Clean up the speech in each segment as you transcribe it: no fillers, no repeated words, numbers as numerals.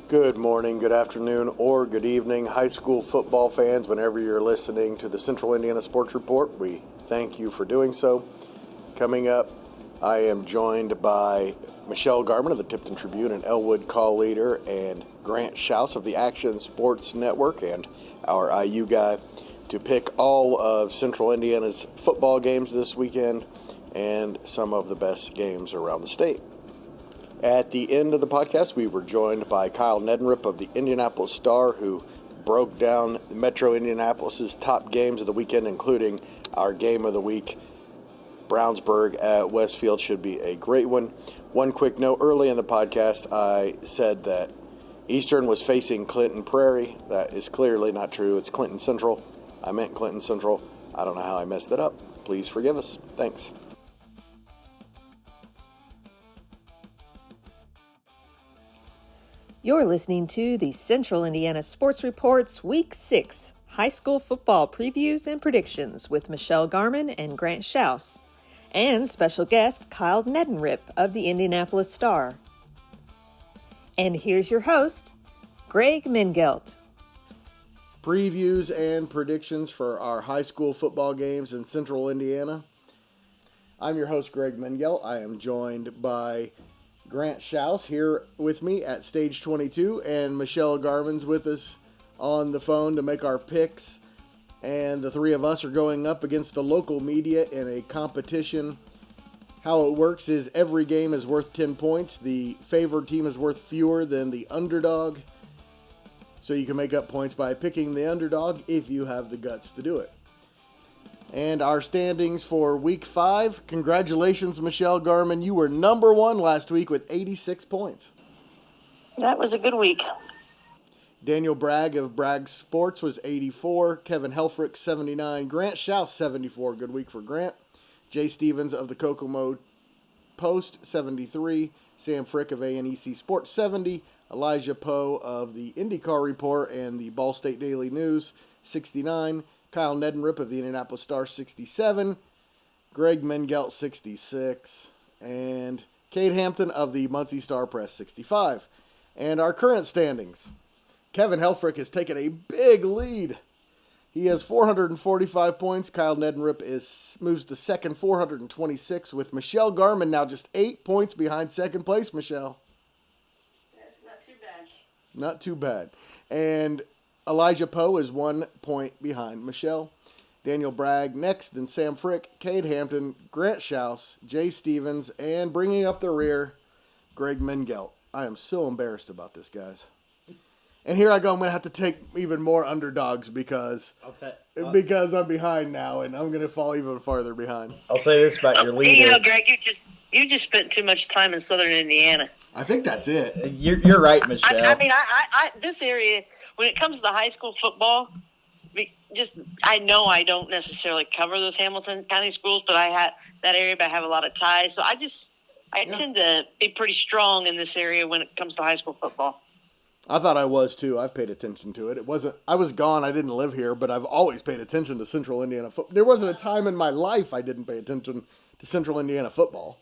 Good morning, good afternoon, or good evening, high school football fans. Whenever you're listening to the Central Indiana Sports Report, we thank you for doing so. Coming up, I am joined by Michelle Garmon of the Tipton Tribune and Elwood call leader, and Grant Shouse of the Action Sports Network, and our IU guy, to pick all of Central Indiana's football games this weekend and some of the best games around the state. At the end of the podcast, we were joined by Kyle Neddenriep of the Indianapolis Star, who broke down Metro Indianapolis' top games of the weekend, including our game of the week. Brownsburg at Westfield should be a great one. One quick note, early in the podcast, I said that Eastern was facing Clinton Prairie. That is clearly not true. It's Clinton Central. I meant Clinton Central. I don't know how I messed it up. Please forgive us. Thanks. You're listening to the Central Indiana Sports Report's Week 6 high school football previews and predictions with Michelle Garmon and Grant Shouse, and special guest Kyle Neddenriep of the Indianapolis Star. And here's your host, Greg Mengelt. Previews and predictions for our high school football games in Central Indiana. I'm your host, Greg Mengelt. I am joined by Grant Shouse here with me at Stage 22, and Michelle Garmon's with us on the phone to make our picks. And the three of us are going up against the local media in a competition. How it works is every game is worth 10 points. The favored team is worth fewer than the underdog. So you can make up points by picking the underdog if you have the guts to do it. And our standings for Week 5. Congratulations, Michelle Garmon. You were number 1 last week with 86 points. That was a good week. Daniel Bragg of Bragg Sports was 84. Kevin Helfrich, 79. Grant Shouse, 74. Good week for Grant. Jay Stevens of the Kokomo Post, 73. Sam Frick of A&EC Sports, 70. Elijah Poe of the IndyCar Report and the Ball State Daily News, 69. Kyle Neddenriep of the Indianapolis Star, 67. Greg Mengelt, 66. And Cade Hampton of the Muncie Star Press, 65. And our current standings. Kevin Helfrich has taken a big lead. He has 445 points. Kyle Neddenriep moves to second, 426, with Michelle Garmon now just 8 points behind second place, Michelle. That's not too bad. Not too bad. And Elijah Poe is 1 point behind Michelle. Daniel Bragg next, then Sam Frick, Cade Hampton, Grant Shouse, Jay Stevens, and bringing up the rear, Greg Mengelt. I am so embarrassed about this, guys. And here I go. I'm going to have to take even more underdogs because I'm behind now, and I'm going to fall even farther behind. I'll say this about your leader. Greg, you just spent too much time in Southern Indiana. I think that's it. You're right, Michelle. I this area, when it comes to high school football, I know I don't necessarily cover those Hamilton County schools, but I have a lot of ties. So I tend to be pretty strong in this area when it comes to high school football. I thought I was too. I've paid attention to it. I was gone. I didn't live here, but I've always paid attention to Central Indiana football. There wasn't a time in my life I didn't pay attention to Central Indiana football.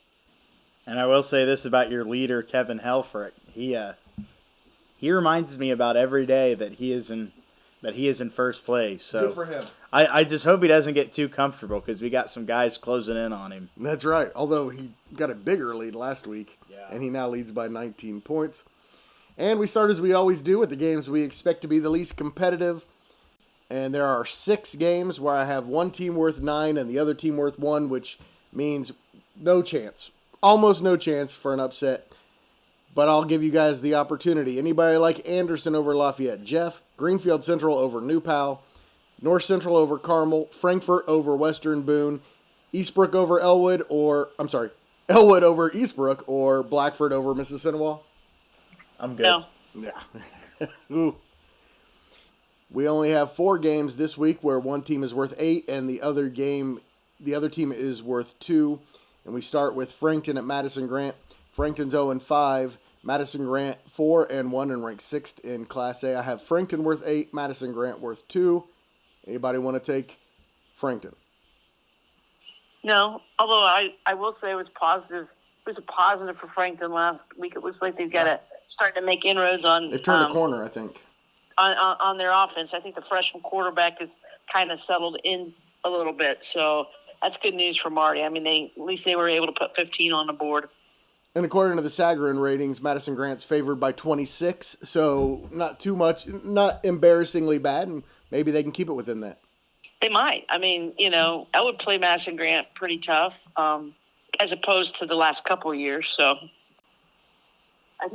And I will say this about your leader, Kevin Helfrich. He reminds me about every day that he is in first place. So good for him. I just hope he doesn't get too comfortable because we got some guys closing in on him. That's right. Although he got a bigger lead last week, yeah, and he now leads by 19 points. And we start as we always do with the games we expect to be the least competitive. And there are 6 games where I have one team worth 9 and the other team worth 1, which means no chance. Almost no chance for an upset. But I'll give you guys the opportunity. Anybody like Anderson over Lafayette? Jeff, Greenfield Central over New Pal, North Central over Carmel, Frankfort over Western Boone, Eastbrook over Elwood over Eastbrook, or Blackford over Mississinewa? I'm good. No. Yeah. Ooh. We only have 4 games this week where one team is worth 8 and the other team is worth 2. And we start with Frankton at Madison-Grant. Frankton's 0-5. Madison-Grant 4-1 and ranked 6th in Class A. I have Frankton worth 8, Madison-Grant worth 2. Anybody want to take Frankton? No, although I will say it was positive. It was a positive for Frankton last week. It looks like they've got starting to make inroads on. They've turned a corner, I think. On their offense. I think the freshman quarterback is kind of settled in a little bit. So that's good news for Marty. I mean, at least they were able to put 15 on the board. And according to the Sagarin ratings, Madison-Grant's favored by 26, so not too much, not embarrassingly bad, and maybe they can keep it within that. They might. I mean, I would play Madison-Grant pretty tough, as opposed to the last couple of years. So I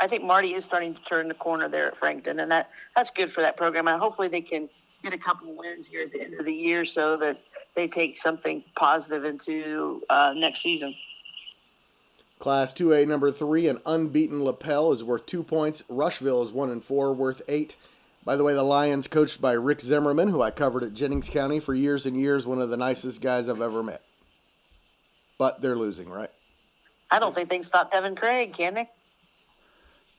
think Marty is starting to turn the corner there at Frankton, and that's good for that program. And hopefully they can get a couple of wins here at the end of the year so that they take something positive into next season. Class 2A number 3, an unbeaten Lapel is worth 2 points. Rushville is 1-4, worth 8. By the way, the Lions, coached by Rick Zimmerman, who I covered at Jennings County for years and years, one of the nicest guys I've ever met. But they're losing, right? I don't think they can stop Devin Craig, can they?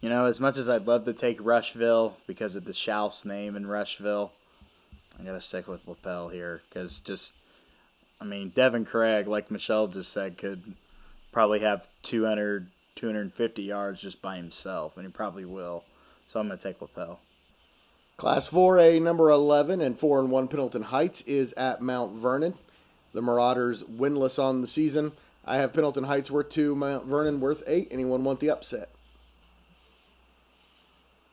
As much as I'd love to take Rushville because of the Shouse name in Rushville, I got to stick with Lapel here because Devin Craig, like Michelle just said, could probably have 200, 250 yards just by himself, and he probably will. So I'm going to take Lapel. Class 4A number 11 and 4-1 Pendleton Hts is at Mount Vernon. The Marauders winless on the season. I have Pendleton Hts worth 2, Mount Vernon worth 8. Anyone want the upset?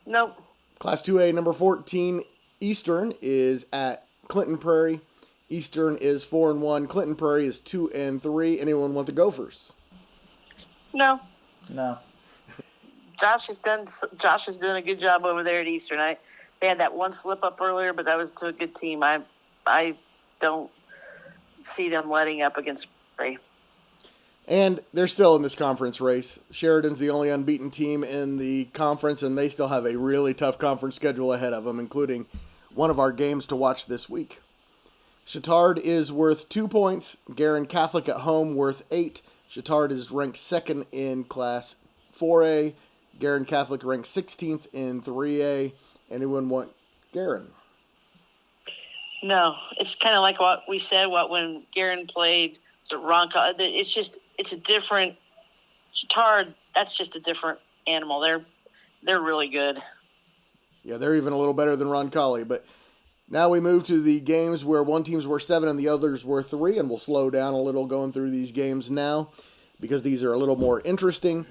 Nope. Class 2A number 14 Eastern is at Clinton Prairie. Eastern is 4-1. Clinton Prairie is 2-3. Anyone want the Gophers? No. Josh is doing a good job over there at Eastern. They had that one slip up earlier, but that was to a good team. I don't see them letting up against Prairie. And they're still in this conference race. Sheridan's the only unbeaten team in the conference, and they still have a really tough conference schedule ahead of them, including one of our games to watch this week. Chatard is worth 2 points. Guerin Catholic at home worth 8. Chatard is ranked second in Class 4A. Guerin Catholic ranked 16th in 3A. Anyone want Guerin? No, it's kind of like what we said. When Guerin played Ronca, it's a different Chatard. That's just a different animal. They're really good. Yeah, they're even a little better than Roncalli. But now we move to the games where one team's worth 7 and the other's worth 3, and we'll slow down a little going through these games now because these are a little more interesting.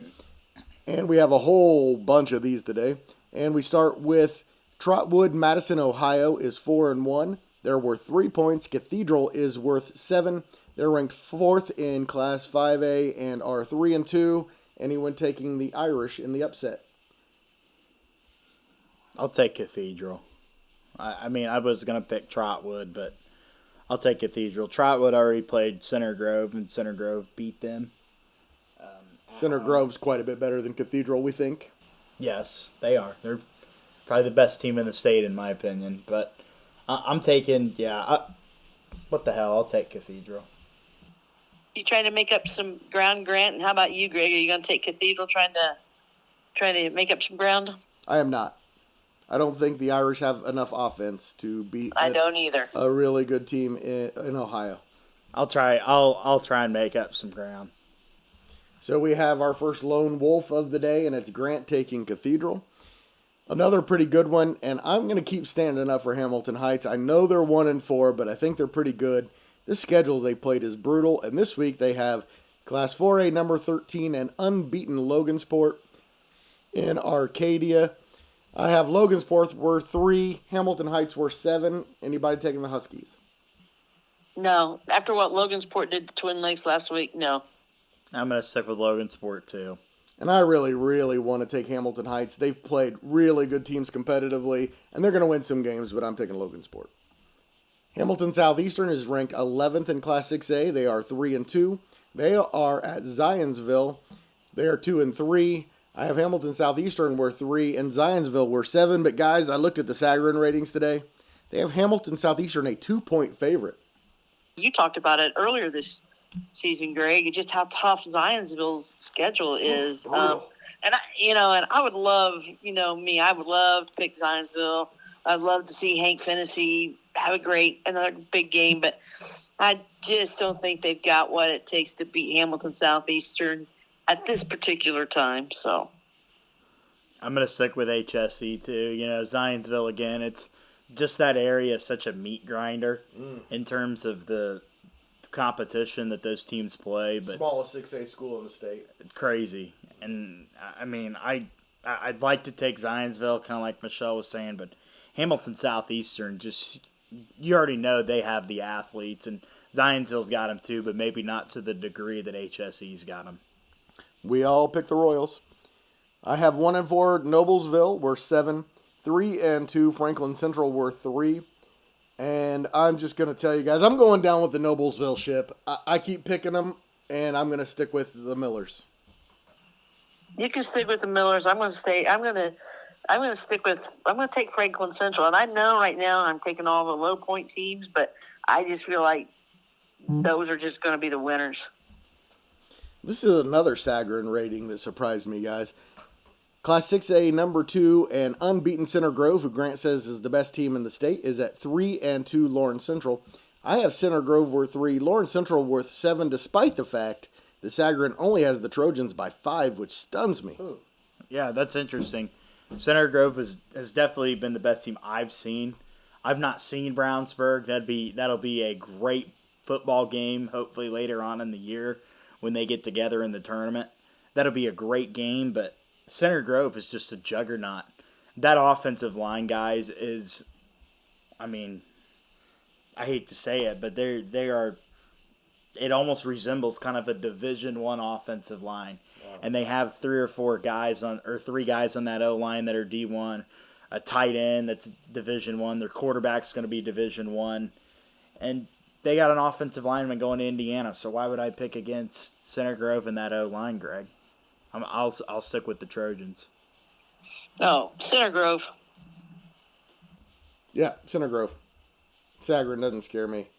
And we have a whole bunch of these today. And we start with Trotwood, Madison, Ohio is 4-1. They're worth 3 points. Cathedral is worth 7. They're ranked 4th in Class 5A and are 3-2. Anyone taking the Irish in the upset? I'll take Cathedral. I was going to pick Trotwood, but I'll take Cathedral. Trotwood already played Center Grove, and Center Grove beat them. Center Grove's quite a bit better than Cathedral, we think. Yes, they are. They're probably the best team in the state, in my opinion. But I'm taking, what the hell? I'll take Cathedral. You trying to make up some ground, Grant? And how about you, Greg? Are you going to take Cathedral trying to make up some ground? I am not. I don't think the Irish have enough offense to beat I don't either. A really good team in Ohio. I'll try and make up some ground. So we have our first lone wolf of the day, and it's Grant taking Cathedral. Another pretty good one, and I'm going to keep standing up for Hamilton Hts. I know they're 1-4, but I think they're pretty good. This schedule they played is brutal, and this week they have Class 4A number 13 and unbeaten Logansport in Arcadia. I have Logansport worth 3, Hamilton Hts worth 7. Anybody taking the Huskies? No. After what Logansport did to Twin Lakes last week, no. I'm going to stick with Logansport, too. And I really, really want to take Hamilton Hts. They've played really good teams competitively, and they're going to win some games, but I'm taking Logansport. Hamilton Southeastern is ranked 11th in Class 6A. They are 3-2. They are at Zionsville. They are 2-3. I have Hamilton Southeastern worth 3 and Zionsville worth 7. But guys, I looked at the Sagarin ratings today. They have Hamilton Southeastern a 2-point favorite. You talked about it earlier this season, Greg, just how tough Zionsville's schedule is. And I would love, I would love to pick Zionsville. I'd love to see Hank Fennessy have another big game, but I just don't think they've got what it takes to beat Hamilton Southeastern at this particular time. So I'm going to stick with HSE too. You know, Zionsville again, it's just that area is such a meat grinder in terms of the competition that those teams play. But Smallest 6A school in the state. Crazy. And, I mean, I'd like to take Zionsville, kind of like Michelle was saying, but Hamilton Southeastern, just you already know they have the athletes, and Zionsville's got them too, but maybe not to the degree that HSE's got them. We all picked the Royals. I have 1-4 Noblesville, we're 7. 3-2 Franklin Central, we're 3. And I'm just going to tell you guys, I'm going down with the Noblesville ship. I keep picking them, and I'm going to stick with the Millers. You can stick with the Millers. I'm going to take Franklin Central. And I know right now I'm taking all the low point teams, but I just feel like those are just going to be the winners. This is another Sagarin rating that surprised me, guys. Class 6A number 2 and unbeaten Center Grove, who Grant says is the best team in the state, is at 3-2 Lawrence Central. I have Center Grove worth 3, Lawrence Central worth 7, despite the fact that Sagarin only has the Trojans by 5, which stuns me. Yeah, that's interesting. Center Grove has definitely been the best team I've seen. I've not seen Brownsburg. That'll be a great football game, hopefully later on in the year when they get together in the tournament. That'll be a great game, but Center Grove is just a juggernaut. That offensive line, guys, is, I mean, I hate to say it, but they are. It almost resembles kind of a Division I offensive line, and they have 3 guys on that O line that are D1, a tight end that's Division I. Their quarterback's going to be Division I, and they got an offensive lineman going to Indiana. So why would I pick against Center Grove in that O line, Greg? I'll stick with the Trojans. No, Center Grove. Yeah, Center Grove. Sagarin doesn't scare me.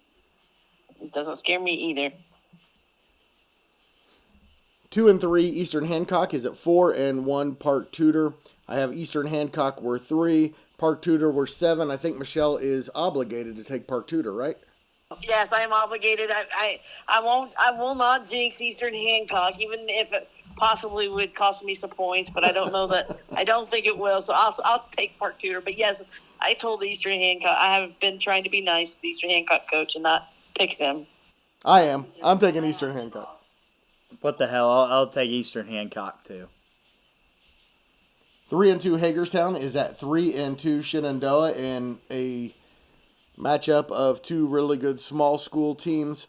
It doesn't scare me either. 2-3 Eastern Hancock is at 4-1 Park Tudor. I have Eastern Hancock worth 3, Park Tudor worth 7. I think Michelle is obligated to take Park Tudor, right? Yes, I am obligated. I will not jinx Eastern Hancock, even if it possibly would cost me some points, but I don't know that. I don't think it will, so I'll take Park Tudor. But yes, I told the Eastern Hancock. I have been trying to be nice to the Eastern Hancock coach and not pick them. I am. I'm taking Eastern Hancock. What the hell? I'll take Eastern Hancock too. 3-2 Hagerstown is at 3-2 Shenandoah in a matchup of 2 really good small school teams.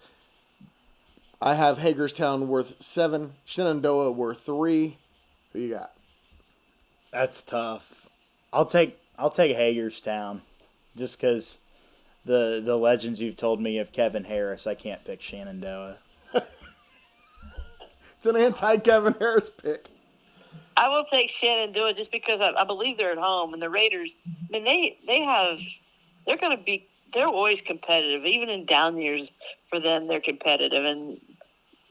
I have Hagerstown worth 7, Shenandoah worth 3. Who you got? That's tough. I'll take Hagerstown, just because the legends you've told me of Kevin Harris. I can't pick Shenandoah. It's an anti-Kevin Harris pick. I will take Shenandoah just because I believe they're at home, and the Raiders. I mean, they're always competitive, even in down years. For them, they're competitive, and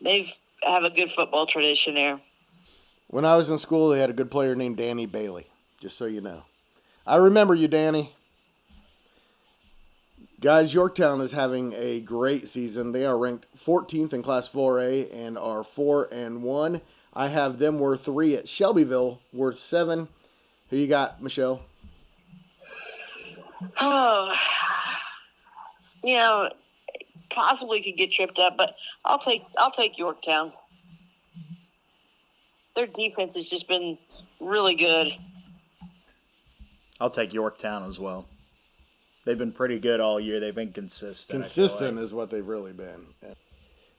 they have a good football tradition there. When I was in school, they had a good player named Danny Bailey, just so you know. I remember you, Danny. Guys, Yorktown is having a great season. They are ranked 14th in Class 4A and are 4-1. I have them worth 3 at Shelbyville, worth 7. Who you got, Michelle? Oh, possibly could get tripped up, but I'll take Yorktown. Their defense has just been really good. I'll take Yorktown as well. They've been pretty good all year. They've been consistent. Consistent is what they've really been.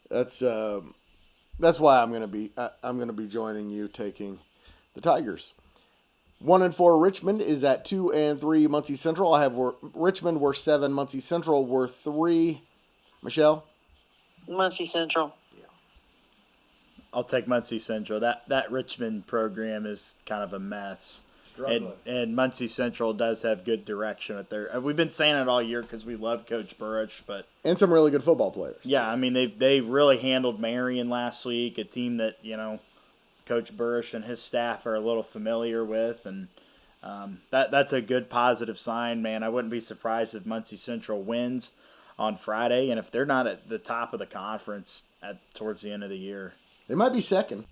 That's why I'm going to be joining you, taking the Tigers. 1-4 Richmond is at 2-3 Muncie Central. I have Richmond worth 7, Muncie Central worth 3. Michelle? Muncie Central. Yeah. I'll take Muncie Central. That Richmond program is kind of a mess. And Muncie Central does have good direction at their. We've been saying it all year because we love Coach Burrish, but and some really good football players. Yeah, I mean they really handled Marion last week, a team that Coach Burrish and his staff are a little familiar with, and that's a good positive sign, man. I wouldn't be surprised if Muncie Central wins on Friday, and if they're not at the top of the conference towards the end of the year, they might be second.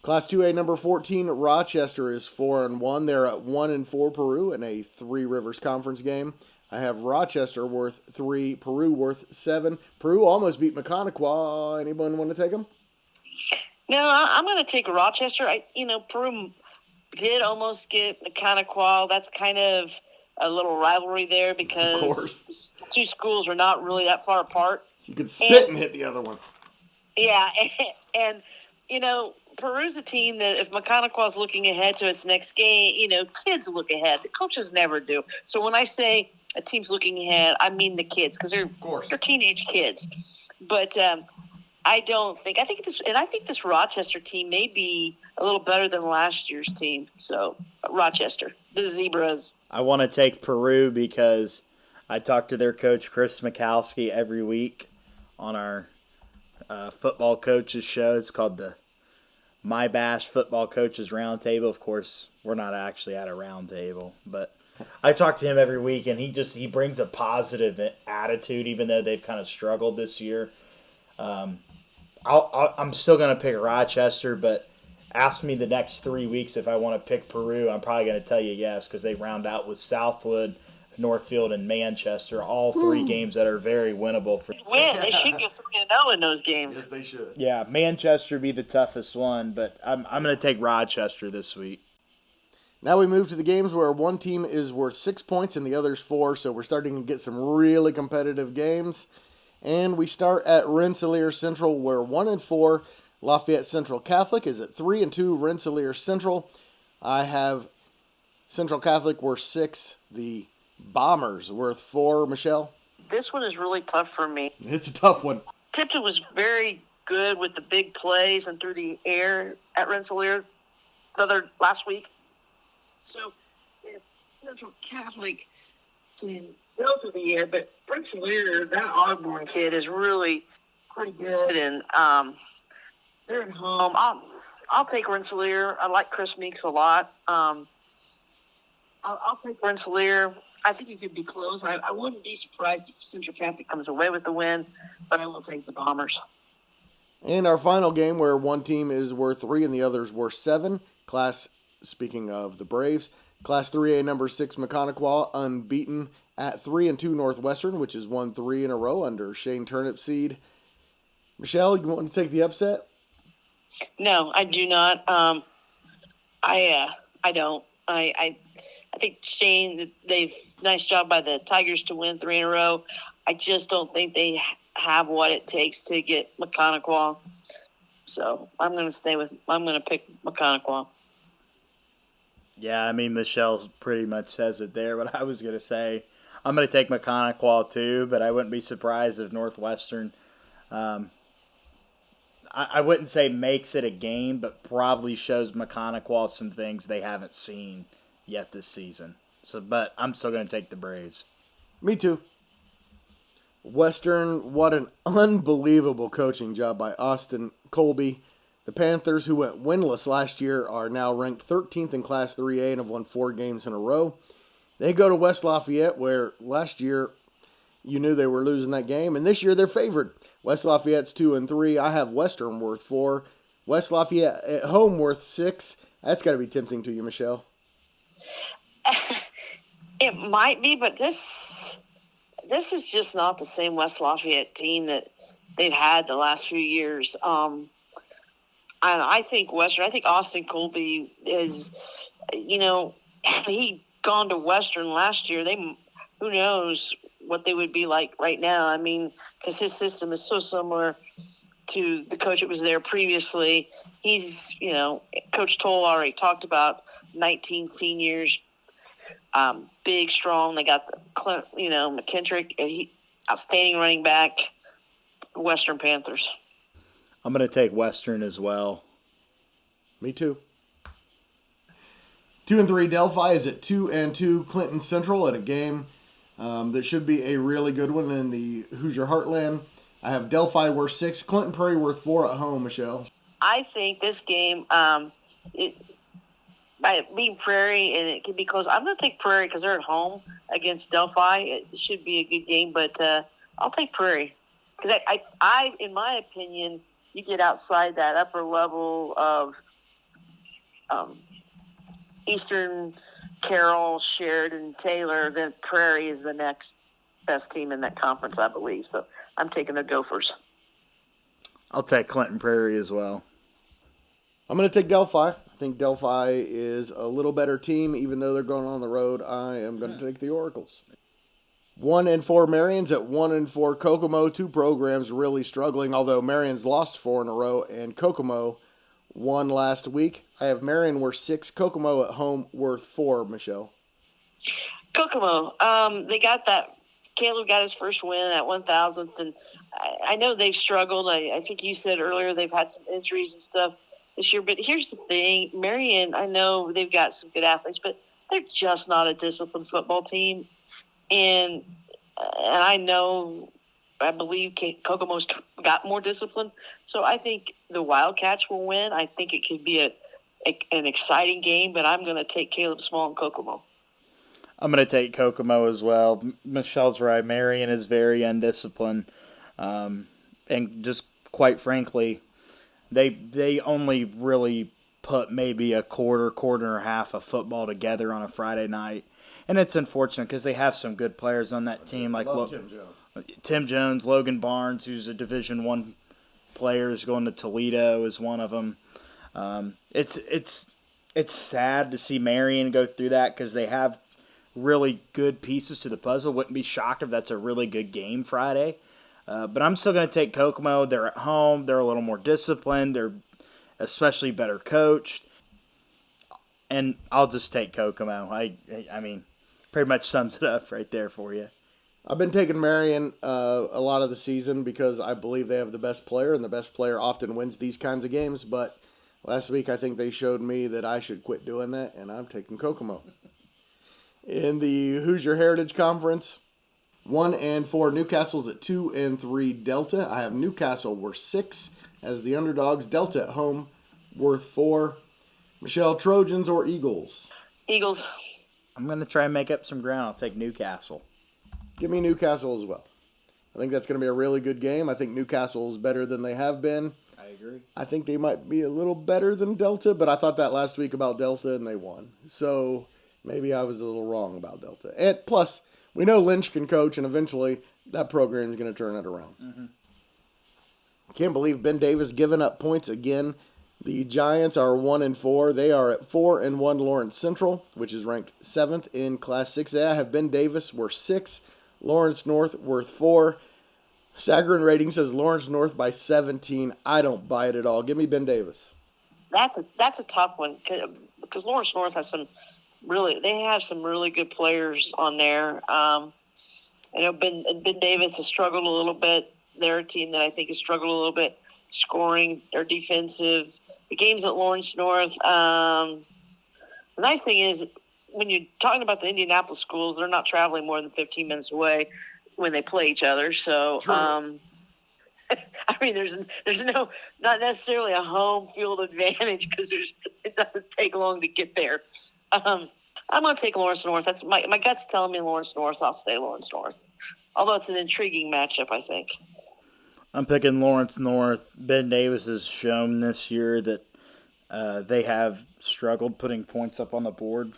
Class 2A number 14, Rochester is 4-1. They're at 1-4 Peru in a Three Rivers Conference game. I have Rochester worth 3, Peru worth 7. Peru almost beat Mechaniqua. Anyone want to take them? No, I'm going to take Rochester. Peru did almost get Mechaniqua. That's kind of a little rivalry there because two schools are not really that far apart. You could spit and hit the other one. Yeah, and Peru's a team that if Mechaniqua's looking ahead to its next game, kids look ahead. The coaches never do. So when I say a team's looking ahead, I mean the kids because they're teenage kids. But I think this Rochester team may be a little better than last year's team. So Rochester, the Zebras. I want to take Peru because I talk to their coach, Chris Mikowski, every week on our football coaches show. It's called the My Bash Football Coaches Roundtable. Of course, we're not actually at a roundtable, but I talk to him every week, and he brings a positive attitude, even though they've kind of struggled this year. I'm still going to pick Rochester, but ask me the next 3 weeks if I want to pick Peru. I'm probably going to tell you yes, because they round out with Southwood, Northfield, and Manchester, all 3 games that are very winnable. They should get 3-0 in those games. Yes, they should. Yeah, Manchester be the toughest one, but I'm going to take Rochester this week. Now we move to the games where one team is worth 6 points and the other's 4, so we're starting to get some really competitive games. And we start at Rensselaer Central, where 1-4 Lafayette Central Catholic is at 3-2 Rensselaer Central. I have Central Catholic worth 6, the Bombers worth 4. Michelle? This one is really tough for me. It's a tough one. Tipton was very good with the big plays and through the air at Rensselaer last week. So, if Central Catholic can go through the air, but Rensselaer, that Ogborn kid is really pretty good, and they're at home. I'll take Rensselaer. I like Chris Meeks a lot. I'll take Rensselaer. I think it could be close. I wouldn't be surprised if Central Catholic comes away with the win, but I will take the Bombers. And our final game where one team is worth 3 and the other's worth 7. Speaking of the Braves, Class 3A number 6 Mechaniqua unbeaten at 3-2 Northwestern, which has won 3 in a row under Shane Turnipseed. Michelle, you want to take the upset? No, I do not. I don't. I think Shane, nice job by the Tigers to win 3 in a row. I just don't think they have what it takes to get Mechaniqua. So I'm going to pick Mechaniqua. Yeah, I mean, Michelle pretty much says it there, but I was going to say I'm going to take Mechaniqua too, but I wouldn't be surprised if Northwestern, I wouldn't say makes it a game, but probably shows Mechaniqua some things they haven't seen yet this season. But I'm still going to take the Braves. Me too. Western, what an unbelievable coaching job by Austin Colby. The Panthers, who went winless last year, are now ranked 13th in Class 3A and have won 4 games in a row. They go to West Lafayette, where last year you knew they were losing that game, and this year they're favored. West Lafayette's 2-3. I have Western worth 4. West Lafayette at home worth 6. That's got to be tempting to you, Michelle. It might be, but this is just not the same West Lafayette team that they've had the last few years. I think Austin Colby is, he gone to Western last year. Who knows what they would be like right now. I mean, because his system is so similar to the coach that was there previously. He's, Coach Toll already talked about 19 seniors, big, strong. They got McKendrick, outstanding running back, Western Panthers. I'm going to take Western as well. Me too. 2-3 Delphi is at 2-2 Clinton Central at a game that should be a really good one in the Hoosier Heartland. I have Delphi worth 6, Clinton Prairie worth 4 at home, Michelle. I think this game, by being Prairie, and it can be close. I'm going to take Prairie because they're at home against Delphi. It should be a good game, but I'll take Prairie. Because I, in my opinion, you get outside that upper level of Eastern, Carroll, Sheridan, Taylor, then Prairie is the next best team in that conference, I believe. So I'm taking the Gophers. I'll take Clinton Prairie as well. I'm going to take Delphi. I think Delphi is a little better team, even though they're going on the road. I am going to take the Oracles. 1-4 Marion's at 1-4 Kokomo. Two programs really struggling, although Marion's lost 4 in a row, and Kokomo won last week. I have Marion worth 6, Kokomo at home worth 4, Michelle. Kokomo, they got that. Caleb got his first win at 1,000th, and I know they've struggled. I think you said earlier they've had some injuries and stuff this year. But here's the thing. Marion, I know they've got some good athletes, but they're just not a disciplined football team. And I believe Kokomo's got more discipline. So I think the Wildcats will win. I think it could be an exciting game, but I'm going to take Caleb Small and Kokomo. I'm going to take Kokomo as well. Michelle's right. Marion is very undisciplined. And just quite frankly, they only really put maybe a quarter and a half of football together on a Friday night. And it's unfortunate because they have some good players on that team. Like Tim Jones, Logan Barnes, who's a Division I player, is going to Toledo, is one of them. It's sad to see Marion go through that because they have really good pieces to the puzzle. Wouldn't be shocked if that's a really good game Friday. But I'm still going to take Kokomo. They're at home. They're a little more disciplined. They're especially better coached. And I'll just take Kokomo. I mean, pretty much sums it up right there for you. I've been taking Marion a lot of the season because I believe they have the best player, and the best player often wins these kinds of games. But last week I think they showed me that I should quit doing that, and I'm taking Kokomo. In the Hoosier Heritage Conference, 1-4 Newcastle's at 2-3 Delta. I have Newcastle worth 6 as the underdogs. Delta at home worth 4. Michelle, Trojans or Eagles? Eagles. I'm going to try and make up some ground. I'll take Newcastle. Give me Newcastle as well. I think that's going to be a really good game. I think Newcastle is better than they have been. I agree. I think they might be a little better than Delta, but I thought that last week about Delta and they won. So maybe I was a little wrong about Delta. And plus, we know Lynch can coach, and eventually that program is going to turn it around. Mm-hmm. Can't believe Ben Davis giving up points again. The Giants are 1-4. They are at 4-1 Lawrence Central, which is ranked 7th in Class 6A. I have Ben Davis worth 6, Lawrence North worth 4. Sagarin rating says Lawrence North by 17. I don't buy it at all. Give me Ben Davis. That's a tough one because Lawrence North has some really good players on there. I know Ben Davis has struggled a little bit. They're a team that I think has struggled a little bit scoring or defensive. The game's at Lawrence North. The nice thing is when you're talking about the Indianapolis schools, they're not traveling more than 15 minutes away when they play each other. So, I mean, there's not necessarily a home field advantage because it doesn't take long to get there. I'm going to take Lawrence North. That's my gut's telling me Lawrence North. I'll stay Lawrence North. Although it's an intriguing matchup, I think. I'm picking Lawrence North. Ben Davis has shown this year that they have struggled putting points up on the board.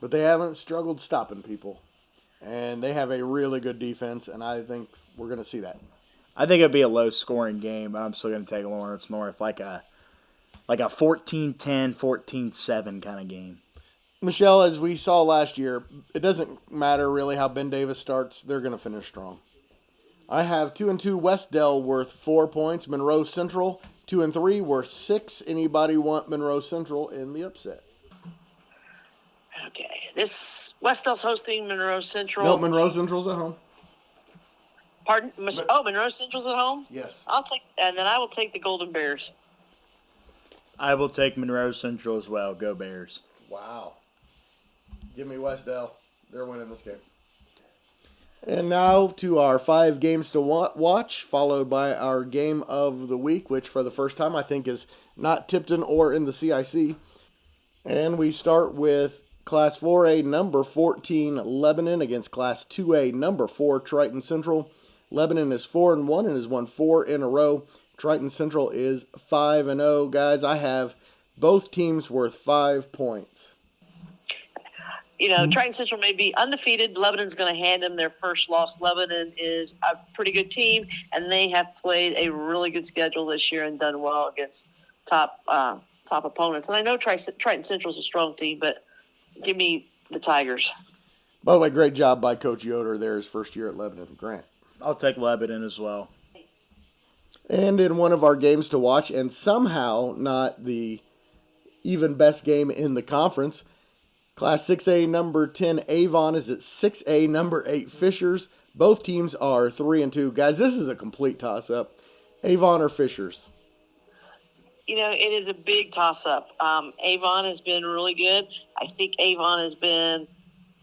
But they haven't struggled stopping people. And they have a really good defense, and I think we're going to see that. I think it'll be a low-scoring game, but I'm still going to take Lawrence North, like a 14-10, 14-7 kind of game. Michelle, as we saw last year, it doesn't matter really how Ben Davis starts. They're going to finish strong. I have 2-2 Westdale worth 4 points. Monroe Central, 2-3 worth 6. Anybody want Monroe Central in the upset? Okay. This Westdale's hosting Monroe Central. No, Monroe Central's at home. Pardon? Monroe Central's at home? Yes. And then I will take the Golden Bears. I will take Monroe Central as well. Go Bears. Wow. Give me Westdale. They're winning this game. And now to our 5 games to watch, followed by our game of the week, which for the first time I think is not Tipton or in the CIC. And we start with Class 4A number 14 Lebanon against Class 2A number 4 Triton Central. Lebanon is 4-1 and has won 4 in a row. Triton Central is 5-0. Guys, I have Both teams worth 5 points. Triton Central may be undefeated. Lebanon's going to hand them their first loss. Lebanon is a pretty good team, and they have played a really good schedule this year and done well against top opponents. And I know Triton Central is a strong team, but give me the Tigers. By the way, great job by Coach Yoder there his first year at Lebanon. Grant. I'll take Lebanon as well. And in one of our games to watch, and somehow not the even best game in the conference, Class 6A number 10 Avon is at 6A number 8 Fishers. Both teams are 3-2. Guys, this is a complete toss-up. Avon or Fishers? It is a big toss-up. Avon has been really good. I think Avon has been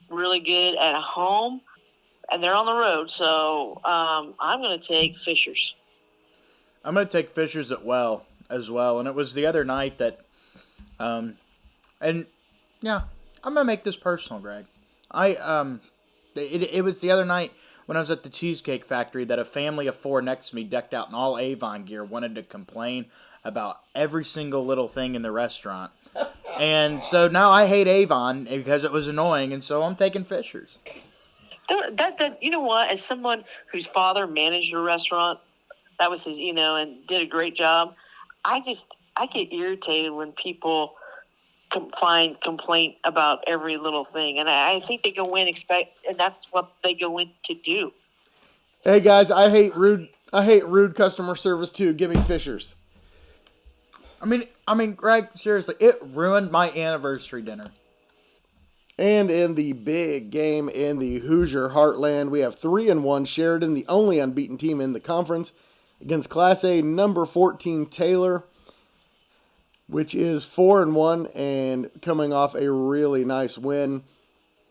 really good at home, and they're on the road. So I'm going to take Fishers. I'm going to take Fishers as well. And it was the other night that, I'm going to make this personal, Greg. It was the other night when I was at the Cheesecake Factory that a family of 4 next to me, decked out in all Avon gear, wanted to complain about every single little thing in the restaurant. And so now I hate Avon because it was annoying, and so I'm taking Fishers. You know what? As someone whose father managed a restaurant, that was his, and did a great job, I get irritated when people find complaint about every little thing, and I think they go in and that's what they go in to do. Hey guys, I hate rude customer service too. Give me Fishers. I mean, Greg, seriously, it ruined my anniversary dinner. And in the big game in the Hoosier Heartland, we have 3-1 Sheridan, the only unbeaten team in the conference, against Class A number 14 Taylor, which is 4-1 and coming off a really nice win.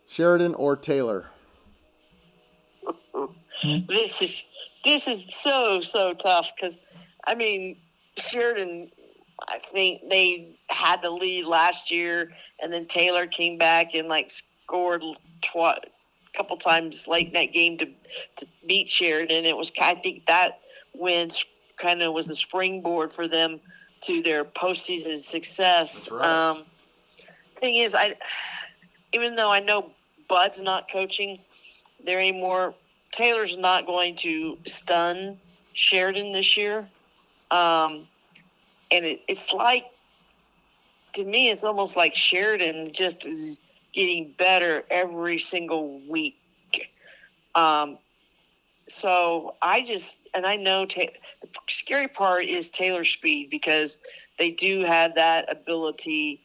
Sheridan or Taylor? This is so tough because, Sheridan, I think they had the lead last year, and then Taylor came back and scored a couple times late in that game to beat Sheridan. I think that win kind of was the springboard for them to their postseason success. That's right. Thing is, even though I know Bud's not coaching there anymore, Taylor's not going to stun Sheridan this year. And it's like, to me, it's almost like Sheridan just is getting better every single week. So I know the scary part is Taylor's speed, because they do have that ability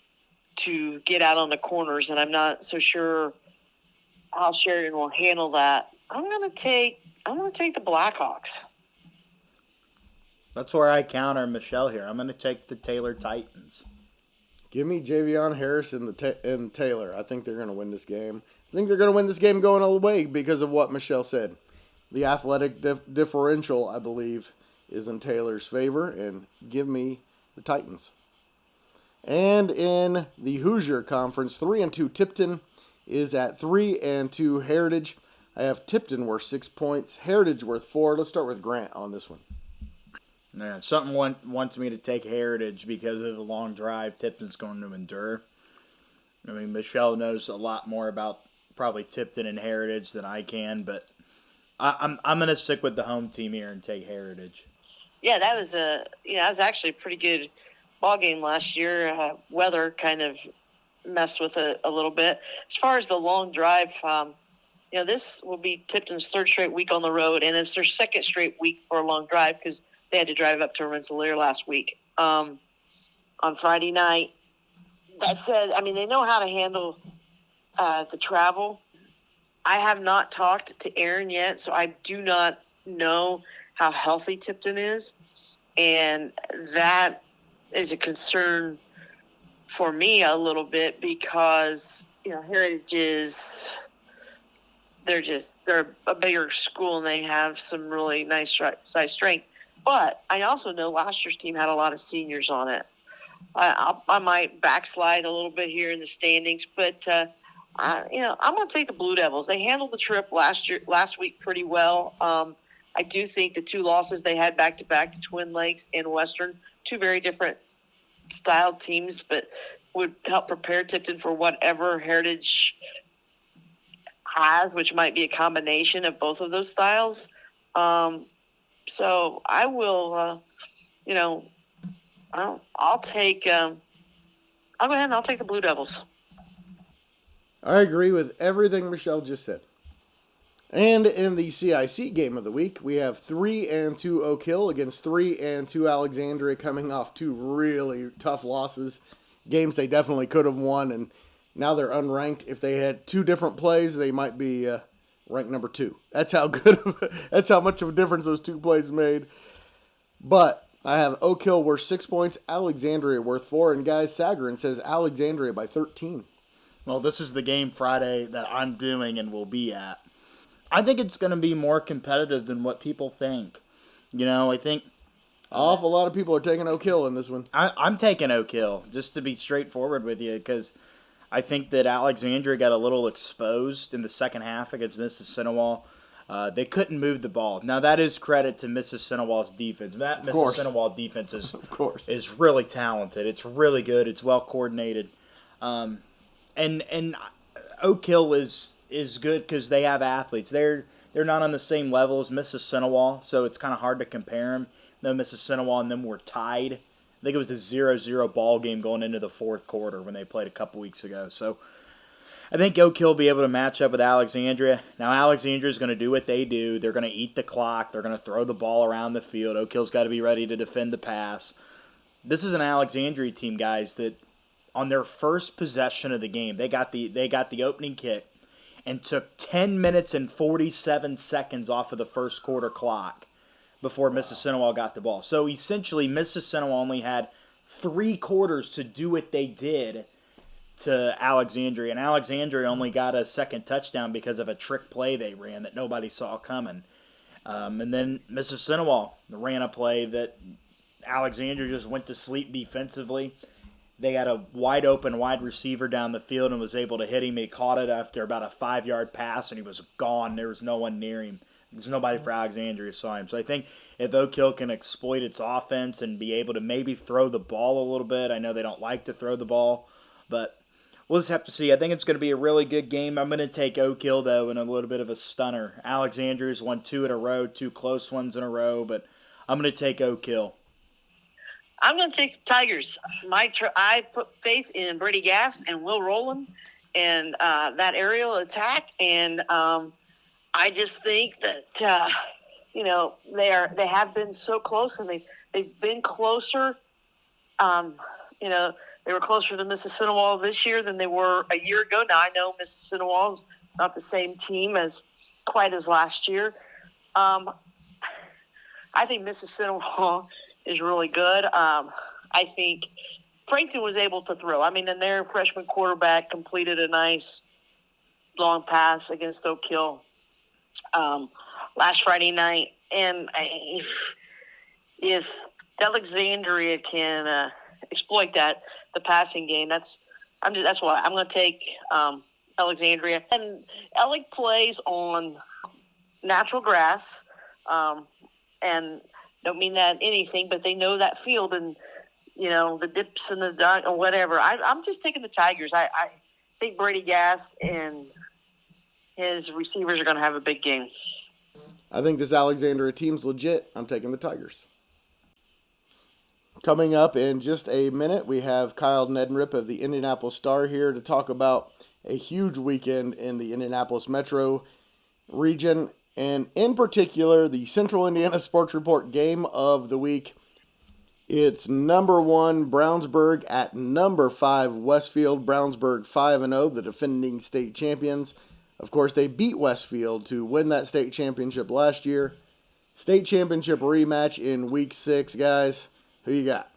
to get out on the corners, and I'm not so sure how Sheridan will handle that. I'm gonna take the Blackhawks. That's where I counter Michelle here. I'm going to take the Taylor Titans. Give me Javion Harris and Taylor. I think they're going to win this game. I think they're going to win this game going all the way because of what Michelle said. The athletic differential, I believe, is in Taylor's favor, and give me the Titans. And in the Hoosier Conference, 3-2 Tipton is at 3-2 Heritage. I have Tipton worth 6 points, Heritage worth 4. Let's start with Grant on this one. Yeah, something wants me to take Heritage because of the long drive Tipton's going to endure. Michelle knows a lot more about probably Tipton and Heritage than I can, but I'm going to stick with the home team here and take Heritage. Yeah, that was actually a pretty good ball game last year. Weather kind of messed with it a little bit. As far as the long drive, this will be Tipton's third straight week on the road, and it's their second straight week for a long drive because they had to drive up to Rensselaer last week on Friday night. That said, they know how to handle the travel. I have not talked to Aaron yet, so I do not know how healthy Tipton is, and that is a concern for me a little bit because Heritage is they're a bigger school and they have some really nice size strength. But I also know last year's team had a lot of seniors on it. I might backslide a little bit here in the standings, but I'm going to take the Blue Devils. They handled the trip last week pretty well. I do think the two losses they had back-to-back to Twin Lakes and Western, two very different style teams, but would help prepare Tipton for whatever Heritage has, which might be a combination of both of those styles. So I will, I'll take. I'll go ahead and I'll take the Blue Devils. I agree with everything Michelle just said. And in the CIC game of the week, we have 3-2 Oak Hill against 3-2 Alexandria, coming off two really tough losses. Games they definitely could have won, and now they're unranked. If they had two different plays, they might be ranked number 2. That's how that's how much of a difference those two plays made. But I have Oak Hill worth 6 points, Alexandria worth 4, and guys, Sagarin says Alexandria by 13. Well, this is the game Friday that I'm doing and will be at. I think it's going to be more competitive than what people think. I think an awful lot of people are taking Oak Hill in this one. I'm taking Oak Hill, just to be straightforward with you, because I think that Alexandria got a little exposed in the second half against Mississinewa. They couldn't move the ball. Now, that is credit to Mississinewa's defense. That Mississinewa defense is really talented. It's really good. It's well coordinated. And Oak Hill is good because they have athletes. They're not on the same level as Mississinewa, so it's kind of hard to compare them. No, Mississinewa and them were tied. I think it was a 0-0 ball game going into the fourth quarter when they played a couple weeks ago. So I think Oak Hill will be able to match up with Alexandria. Now, Alexandria is going to do what they do. They're going to eat the clock. They're going to throw the ball around the field. Oak Hill's got to be ready to defend the pass. This is an Alexandria team, guys, that on their first possession of the game, they got the opening kick and took 10 minutes and 47 seconds off of the first quarter clock before Mississinewa got the ball. So essentially, Mississinewa only had 3 quarters to do what they did to Alexandria, and Alexandria only got a second touchdown because of a trick play they ran that nobody saw coming. And then Mississinewa ran a play that Alexandria just went to sleep defensively. They had a wide-open wide receiver down the field and was able to hit him. He caught it after about a 5-yard pass, and he was gone. There was no one near him. There's nobody for Alexandria saw him. So I think if Oak Hill can exploit its offense and be able to maybe throw the ball a little bit, I know they don't like to throw the ball, but we'll just have to see. I think it's going to be a really good game. I'm going to take Oak Hill, though, in a little bit of a stunner. Alexandria's won 2 in a row, 2 close ones in a row, but I'm going to take Oak Hill. I'm going to take the Tigers. I put faith in Brady Gass and Will Rowland and that aerial attack, and I just think that they have been so close, and they've been closer. They were closer to Mississinewa this year than they were a year ago. Now I know Mississinewa's not the same team as quite as last year. I think Mississinewa is really good. I think Frankton was able to throw. I mean, and their freshman quarterback completed a nice long pass against Oak Hill last Friday night. And if Alexandria can exploit the passing game, that's why I'm going to take Alexandria. And Alec plays on natural grass, and don't mean that anything, but they know that field and, the dips and the dunk or whatever. I'm just taking the Tigers. I think Brady Gass and his receivers are going to have a big game. I think this Alexandria team's legit. I'm taking the Tigers. Coming up in just a minute, we have Kyle Neddenriep of the Indianapolis Star here to talk about a huge weekend in the Indianapolis metro region, and in particular, the Central Indiana Sports Report game of the week. It's number 1 Brownsburg at number 5 Westfield. Brownsburg 5-0, the defending state champions. Of course, they beat Westfield to win that state championship last year. State championship rematch in week 6, guys. Who you got?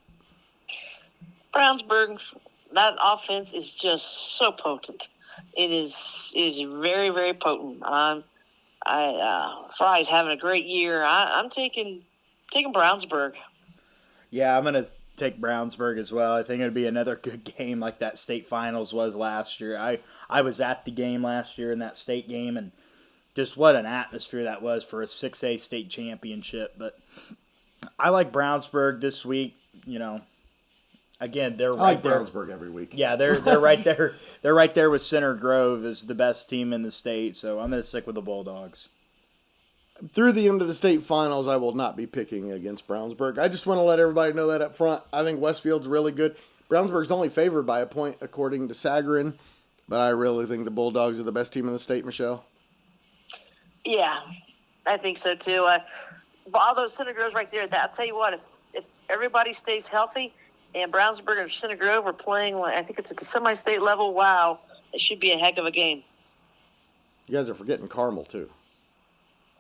Brownsburg, that offense is just so potent. It is very, very potent. Fry's having a great year. I'm taking Brownsburg. Yeah, I'm going to take Brownsburg as well. I think it'll be another good game like that state finals was last year. I was at the game last year in that state game, and just what an atmosphere that was for a 6A state championship. But I like Brownsburg this week. Again, they're I like right there. Brownsburg every week. Yeah, they're right there. They're right there with Center Grove as the best team in the state. So I'm going to stick with the Bulldogs. Through the end of the state finals, I will not be picking against Brownsburg. I just want to let everybody know that up front. I think Westfield's really good. Brownsburg's only favored by a point according to Sagarin, but I really think the Bulldogs are the best team in the state, Michelle. Yeah, I think so too. All those Center Groves right there. I'll tell you what, if everybody stays healthy and Brownsburg and Center Grove are playing, I think it's at the semi-state level, wow, it should be a heck of a game. You guys are forgetting Carmel, too.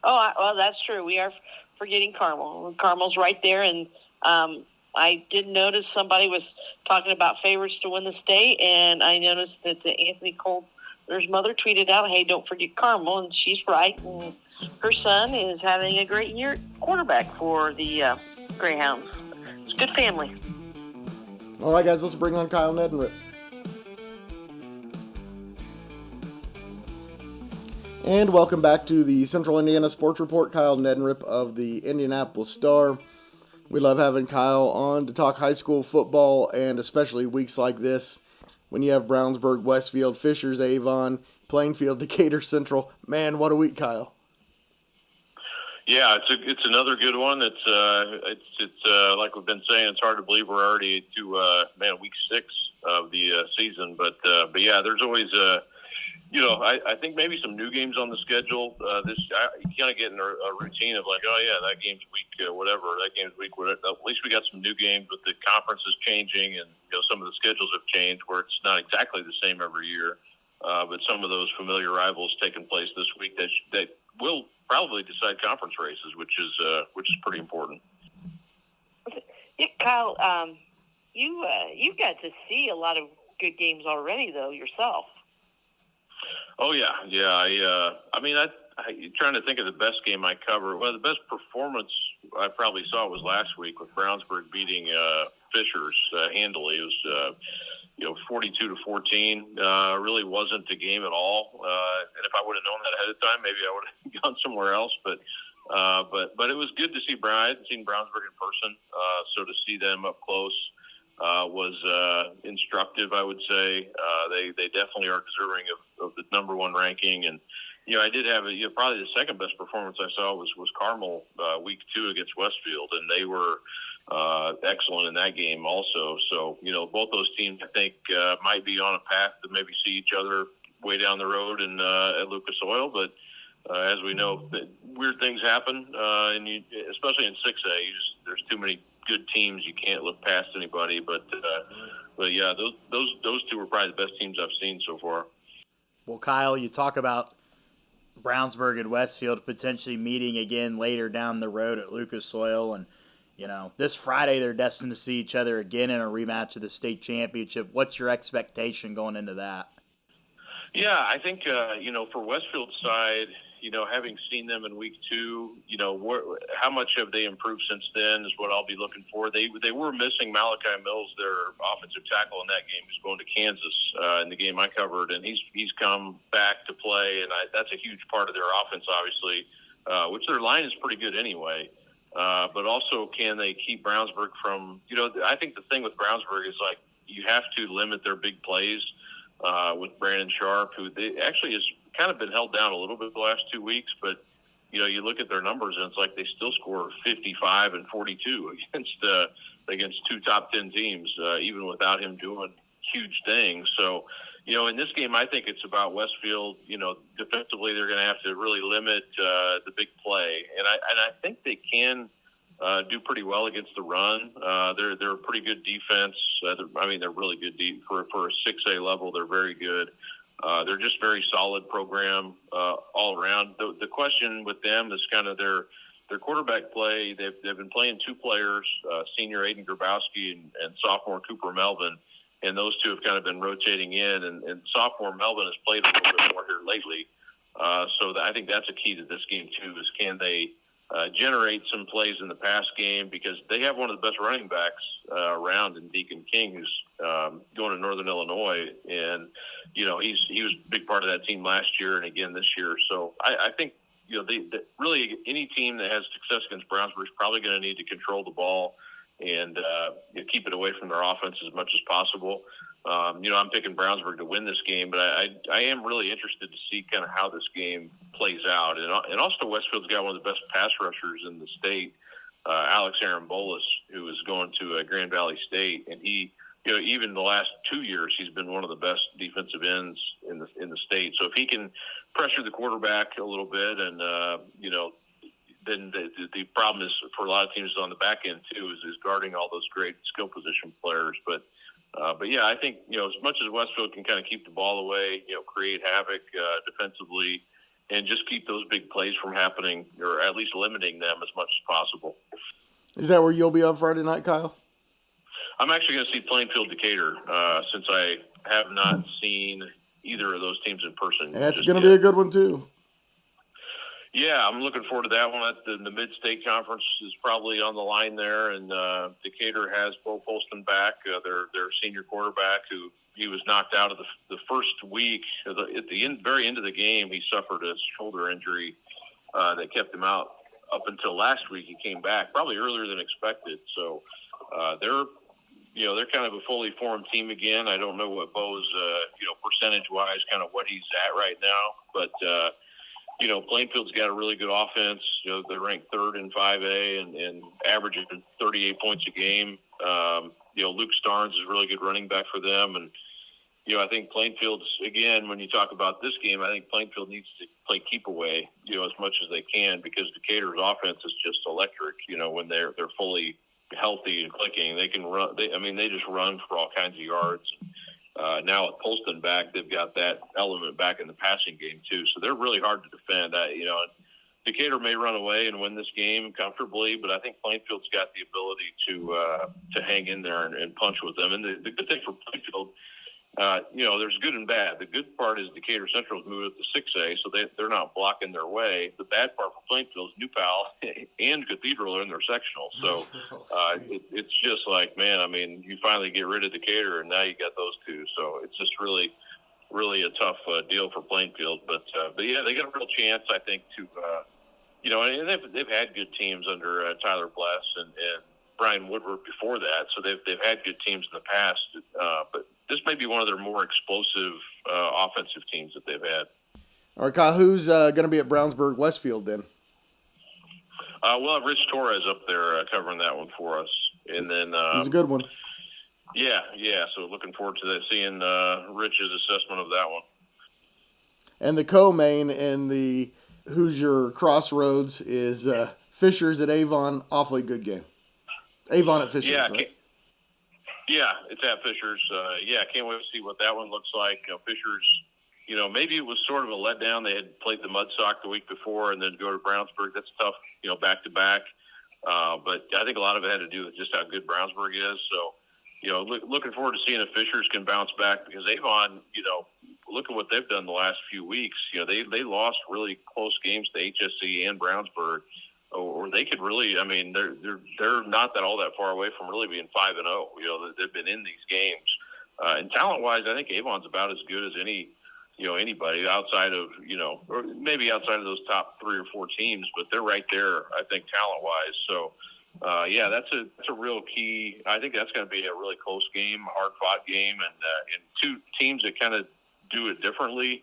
Oh, well, that's true. We are forgetting Carmel. Carmel's right there, and I did notice somebody was talking about favorites to win the state, and I noticed that Anthony Coulter's mother tweeted out, hey, don't forget Carmel, and she's right. And her son is having a great year quarterback for the Greyhounds. It's a good family. All right, guys, let's bring on Kyle Neddenriep. And welcome back to the Central Indiana Sports Report. Kyle Neddenriep of the Indianapolis Star. We love having Kyle on to talk high school football, and especially weeks like this when you have Brownsburg, Westfield, Fishers, Avon, Plainfield, Decatur Central. Man, what a week, Kyle. Yeah, it's another good one. It's like we've been saying. It's hard to believe we're already to week 6 of the season. But yeah, there's always I think maybe some new games on the schedule. You kind of get in a routine of like, oh yeah, that game's week whatever. That game's week whatever. At least we got some new games, but the conference is changing, and some of the schedules have changed where it's not exactly the same every year. But some of those familiar rivals taking place this week that will probably decide conference races, which is pretty important. Yeah, Kyle, you got to see a lot of good games already, though, yourself. Oh yeah. I'm trying to think of the best game I covered. Well, the best performance I probably saw was last week with Brownsburg beating Fishers handily. It was 42-14. Really wasn't the game at all. And if I would have known that ahead of time, maybe I would have gone somewhere else. But it was good to see Brian. I hadn't seen Brownsburg in person, so to see them up close was instructive, I would say. They definitely are deserving of the number 1 ranking. And I did have probably the second best performance I saw was Carmel week 2 against Westfield, and they were excellent in that game also. So both those teams I think might be on a path to maybe see each other way down the road at Lucas Oil, but as we know, weird things happen, and especially in 6A, there's too many good teams. You can't look past anybody, but yeah, those two were probably the best teams I've seen so far. Well, Kyle, you talk about Brownsburg and Westfield potentially meeting again later down the road at Lucas Oil, and this Friday they're destined to see each other again in a rematch of the state championship. What's your expectation going into that? Yeah, I think for Westfield's side, having seen them in week 2, how much have they improved since then is what I'll be looking for. They were missing Malachi Mills, their offensive tackle in that game, who's going to Kansas in the game I covered, and he's come back to play, and that's a huge part of their offense, obviously, which their line is pretty good anyway. But also, can they keep Brownsburg from? I think the thing with Brownsburg is like you have to limit their big plays with Brandon Sharp, who they actually has kind of been held down a little bit the last 2 weeks, but you look at their numbers and it's like they still score 55 and 42 against 2 top 10 teams, even without him doing huge things. So, in this game, I think it's about Westfield. Defensively, they're going to have to really limit the big play, and I think they can do pretty well against the run. They're a pretty good defense. They're really good for a 6A level. They're very good. They're just very solid program all around. The question with them is kind of their quarterback play. They've been playing 2 players, senior Aiden Grabowski and sophomore Cooper Melvin, and those 2 have kind of been rotating in. And sophomore Melvin has played a little bit more here lately. So I think that's a key to this game too, is can they generate some plays in the pass game, because they have one of the best running backs around in Deacon King, who's going to Northern Illinois, and he was a big part of that team last year and again this year. So I think really any team that has success against Brownsburg is probably going to need to control the ball and keep it away from their offense as much as possible. I'm picking Brownsburg to win this game, but I am really interested to see kind of how this game plays out. And also Westfield's got one of the best pass rushers in the state, Alex Arambolis, who is going to Grand Valley State, and he, even the last 2 years, he's been one of the best defensive ends in the state. So if he can pressure the quarterback a little bit, and then the problem is for a lot of teams on the back end too is guarding all those great skill position players. But yeah, I think as much as Westfield can kind of keep the ball away, create havoc defensively, and just keep those big plays from happening, or at least limiting them as much as possible. Is that where you'll be on Friday night, Kyle? I'm actually going to see Plainfield Decatur, since I have not seen either of those teams in person. That's going to be a good one too. Yeah, I'm looking forward to that one. The Mid-State Conference is probably on the line there, and Decatur has Bo Polston back, their senior quarterback, who he was knocked out of the first week. At the very end of the game, he suffered a shoulder injury that kept him out up until last week. He came back probably earlier than expected. So they're kind of a fully formed team again. I don't know what Bo's percentage-wise kind of what he's at right now, but Plainfield's got a really good offense. They're ranked third in 5A and averaging 38 points a game. Luke Starnes is a really good running back for them. And, I think Plainfield's, again, when you talk about this game, I think Plainfield needs to play keep away, as much as they can, because Decatur's offense is just electric. When they're fully healthy and clicking, they can run. They just run for all kinds of yards. Now with Polston back, they've got that element back in the passing game too. So they're really hard to defend. Decatur may run away and win this game comfortably, but I think Plainfield's got the ability to hang in there and punch with them. And the good thing for Plainfield, there's good and bad. The good part is Decatur Central's moved up to 6A, so they're not blocking their way. The bad part for Plainfield is New Pal and Cathedral are in their sectional. So it's just like, man, you finally get rid of Decatur, and now you got those two. So it's just really, really a tough deal for Plainfield. But yeah, they got a real chance, I think, to and they've had good teams under Tyler Bless and Brian Woodward before that. So they've had good teams in the past, but this may be one of their more explosive offensive teams that they've had. All right, Kyle, who's going to be at Brownsburg Westfield then? We'll have Rich Torres up there covering that one for us. And then he's a good one. Yeah. So looking forward to that, seeing Rich's assessment of that one. And the co-main and the Hoosier Crossroads is Fishers at Avon. Awfully good game. Avon at Fishers, right? Yeah, it's at Fishers. Can't wait to see what that one looks like. Fishers, maybe it was sort of a letdown. They had played the Mudsock the week before and then go to Brownsburg. That's tough, back-to-back. But I think a lot of it had to do with just how good Brownsburg is. So, looking forward to seeing if Fishers can bounce back, because Avon, look at what they've done the last few weeks. They lost really close games to HSC and Brownsburg. Or they could really, they're not all that far away from really being 5-0. They've been in these games, and talent-wise, I think Avon's about as good as anybody outside of or maybe outside of those top 3 or 4 teams, but they're right there, I think, talent-wise. So, that's a real key. I think that's going to be a really close game, hard-fought game, and two teams that kind of do it differently.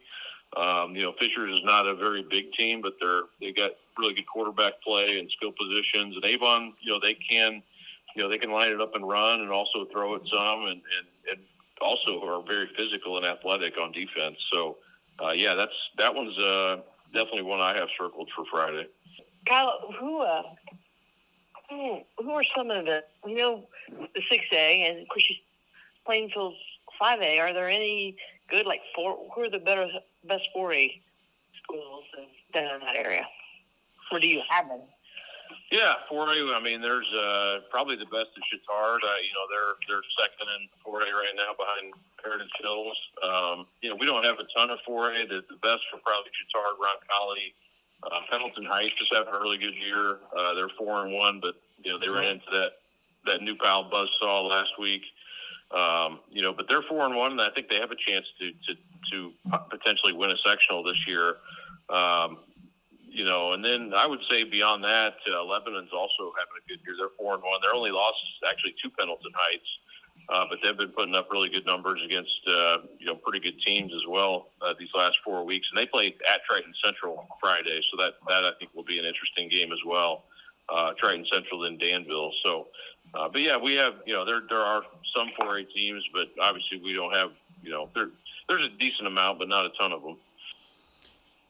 Fishers is not a very big team, but they got really good quarterback play and skill positions. And Avon, they can line it up and run, and also throw it some, and also are very physical and athletic on defense. So, that one's definitely one I have circled for Friday. Kyle, who are some of the 6A, and of course Plainfield's 5A? Are there any good who are the best 4A schools down in that area? Or do you have them? Yeah, 4A. There's probably the best at Chatard. They're second in 4A right now behind Heritage Hills. We don't have a ton of 4A. The best are probably Chatard, Roncalli, Pendleton Hts just having a really good year. They're 4-1, but they ran into that New Pal buzzsaw last week. But they're 4-1, and I think they have a chance to potentially win a sectional this year. And then I would say beyond that, Lebanon's also having a good year. They're 4-1. Their only loss is actually to Pendleton Hts, but they've been putting up really good numbers against pretty good teams as well these last 4 weeks. And they play at Triton Central on Friday, so that I think will be an interesting game as well. Triton Central in Danville. So, but yeah, we have there are some 4A teams, but obviously we don't have there's a decent amount, but not a ton of them.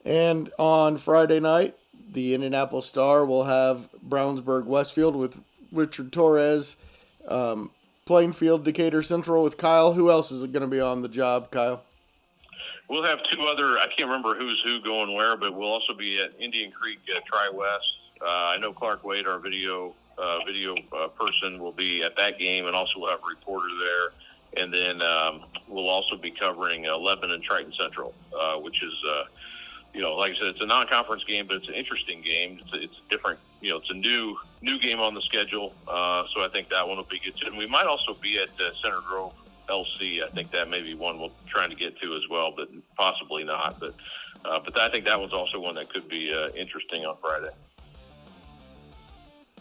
And on Friday night, the Indianapolis Star will have Brownsburg Westfield with Richard Torres, Plainfield Decatur Central with Kyle. Who else is going to be on the job, Kyle? We'll have two other, I can't remember who's who going where, but we'll also be at Indian Creek Tri-West. I know Clark Wade, our video person, will be at that game, and also we'll have a reporter there. And then we'll also be covering Lebanon Triton Central, which is like I said, it's a non-conference game, but it's an interesting game. It's different. It's a new game on the schedule, so I think that one will be good too. And we might also be at Center Grove LC. I think that may be one we're trying to get to as well, but possibly not. But I think that one's also one that could be interesting on Friday.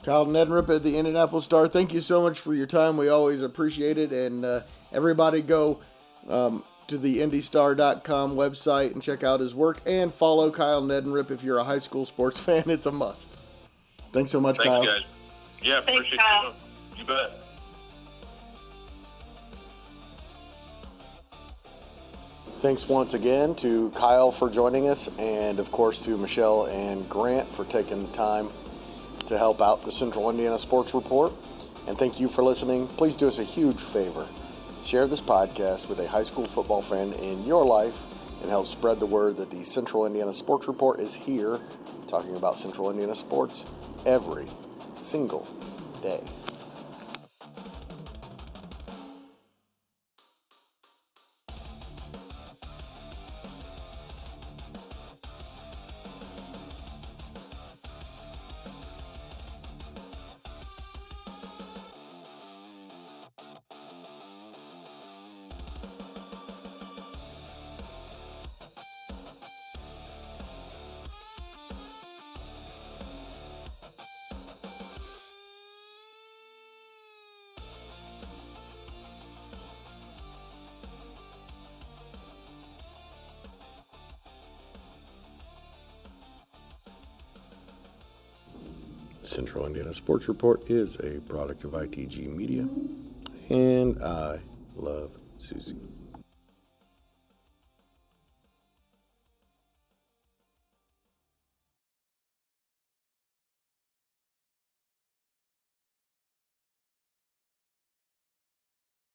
Kyle Neddenriep at the Indianapolis Star, thank you so much for your time. We always appreciate it. And everybody go to the IndyStar.com website and check out his work, and follow Kyle Neddenriep if you're a high school sports fan. It's a must. Thanks so much, Kyle. Thanks, guys. Yeah, Thanks, appreciate Kyle. it. You bet. Thanks once again to Kyle for joining us, and of course to Michelle and Grant for taking the time to help out the Central Indiana Sports Report. And thank you for listening. Please do us a huge favor. Share this podcast with a high school football fan in your life and help spread the word that the Central Indiana Sports Report is here talking about Central Indiana sports every single day. Central Indiana Sports Report is a product of ITG Media, and I love Susie.